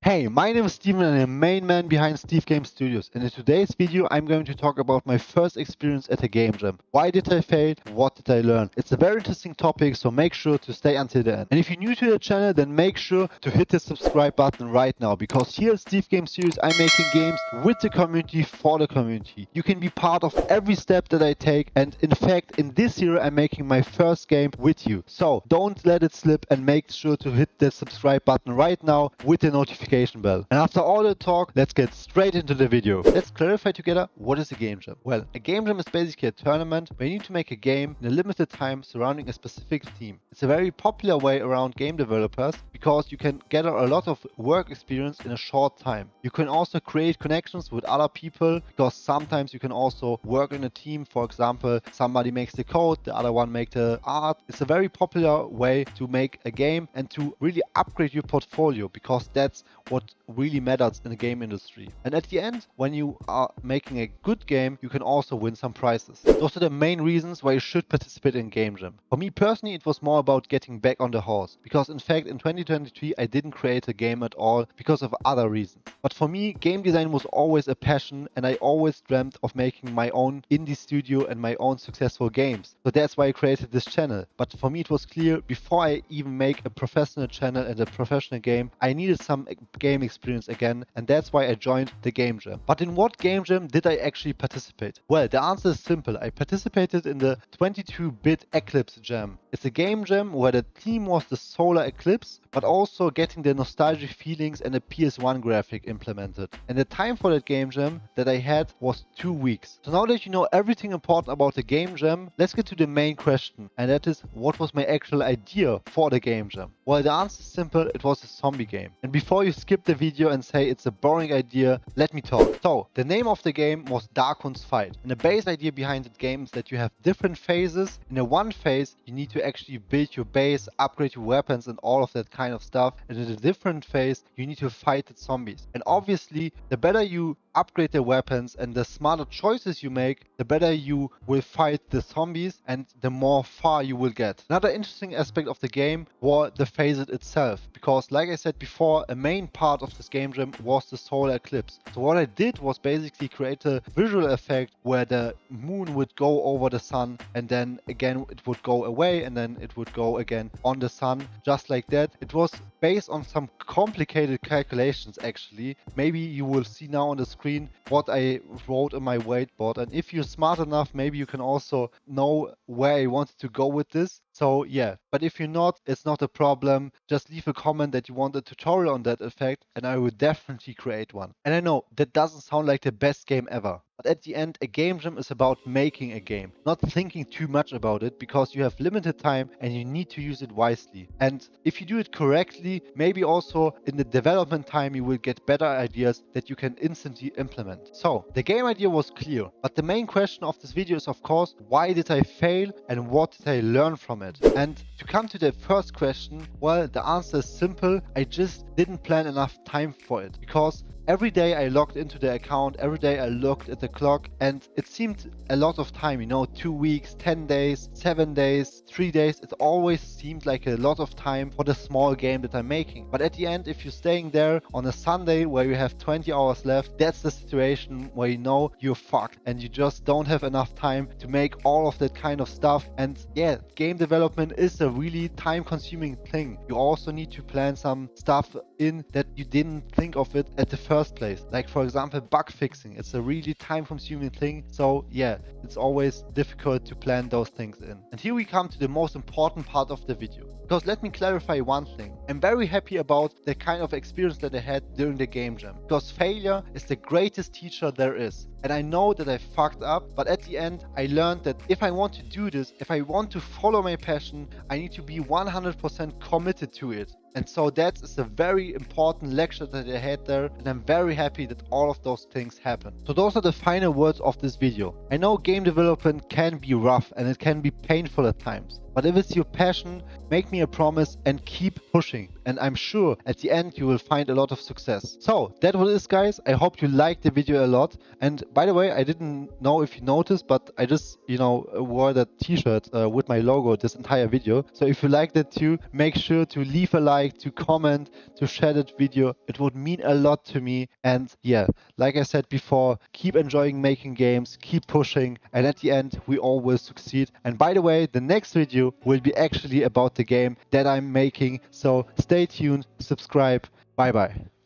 Hey, my name is Steven and I'm the main man behind Steve Game Studios, and in today's video I'm going to talk about my first experience at a game jam. Why did I fail? What did I learn? It's a very interesting topic, so make sure to stay until the end. And if you're new to the channel, then make sure to hit the subscribe button right now, because here at Steve Game Studios I'm making games with the community, for the community. You can be part of every step that I take, and in fact in this year I'm making my first game with you. So don't let it slip and make sure to hit the subscribe button right now with the notification bell. And after all the talk, let's get straight into the video. Let's clarify together, what is a game jam? Well, a game jam is basically a tournament where you need to make a game in a limited time surrounding a specific theme. It's a very popular way around game developers because you can gather a lot of work experience in a short time. You can also create connections with other people, because sometimes you can also work in a team. For example, somebody makes the code, the other one makes the art. It's a very popular way to make a game and to really upgrade your portfolio, because that's what really matters in the game industry. And at the end, when you are making a good game, you can also win some prizes. Those are the main reasons why you should participate in game jam. For me personally, it was more about getting back on the horse, because in fact in 2023 I didn't create a game at all because of other reasons. But for me, game design was always a passion, and I always dreamt of making my own indie studio and my own successful games. So that's why I created this channel. But for me it was clear, before I even make a professional channel and a professional game, I needed some game experience again, and that's why I joined the game jam. But in what game jam did I actually participate? Well, the answer is simple. I participated in the 22-Bit Eclipse Jam. It's a game jam where the theme was the solar eclipse, but also getting the nostalgic feelings and the PS1 graphic implemented. And the time for that game jam that I had was 2 weeks. So now that you know everything important about the game jam, let's get to the main question, and that is, what was my actual idea for the game jam? Well, the answer is simple. It was a zombie game. And before you skip the video and say it's a boring idea, let me talk. So the name of the game was Darkun's Fight, and the base idea behind the game is that you have different phases. In the one phase you need to actually build your base, upgrade your weapons and all of that kind of stuff, and in a different phase you need to fight the zombies. And obviously the better you upgrade the weapons and the smarter choices you make, the better you will fight the zombies and the more far you will get. Another interesting aspect of the game was the phase itself, because like I said before, a main part of this game jam was the solar eclipse. So what I did was basically create a visual effect where the moon would go over the sun, and then again it would go away, and then it would go again on the sun, just like that. It was based on some complicated calculations actually. Maybe you will see now on the screen what I wrote on my whiteboard, and if you're smart enough, maybe you can also know where I wanted to go with this. So yeah, but if you're not, it's not a problem. Just leave a comment that you want a tutorial on that effect and I will definitely create one. And I know that doesn't sound like the best game ever, but at the end a game jam is about making a game, not thinking too much about it, because you have limited time and you need to use it wisely. And if you do it correctly, maybe also in the development time you will get better ideas that you can instantly implement. So the game idea was clear, but the main question of this video is of course, why did I fail and what did I learn from it? And to come to the first question, well, the answer is simple. I just didn't plan enough time for it, because every day I logged into the account, every day I looked at the clock, and it seemed a lot of time, 2 weeks, 10 days, 7 days, 3 days. It always seemed like a lot of time for the small game that I'm making. But at the end, if you're staying there on a Sunday where you have 20 hours left, that's the situation where you're fucked and you just don't have enough time to make all of that kind of stuff. And yeah, game development is a really time-consuming thing. You also need to plan some stuff in that you didn't think of it at the first place. Like for example, bug fixing. It's a really time-consuming thing. So yeah, it's always difficult to plan those things in. And here we come to the most important part of the video. Because let me clarify one thing. I'm very happy about the kind of experience that I had during the game jam, because failure is the greatest teacher there is. And I know that I fucked up, but at the end I learned that if I want to do this, if I want to follow my passion, I need to be 100% committed to it. And so that is a very important lecture that I had there, and I'm very happy that all of those things happened. So those are the final words of this video. I know game development can be rough and it can be painful at times, but if it's your passion, make me a promise and keep pushing. and I'm sure at the end you will find a lot of success. So that was it, guys. I hope you liked the video a lot. And by the way, I didn't know if you noticed, but I just, wore that t-shirt with my logo this entire video. So if you liked it too, make sure to leave a like, to comment, to share that video. It would mean a lot to me. And yeah, like I said before, keep enjoying making games, keep pushing, and at the end we all will succeed. And by the way, the next video will be actually about the game that I'm making. So stay tuned, subscribe. Bye bye.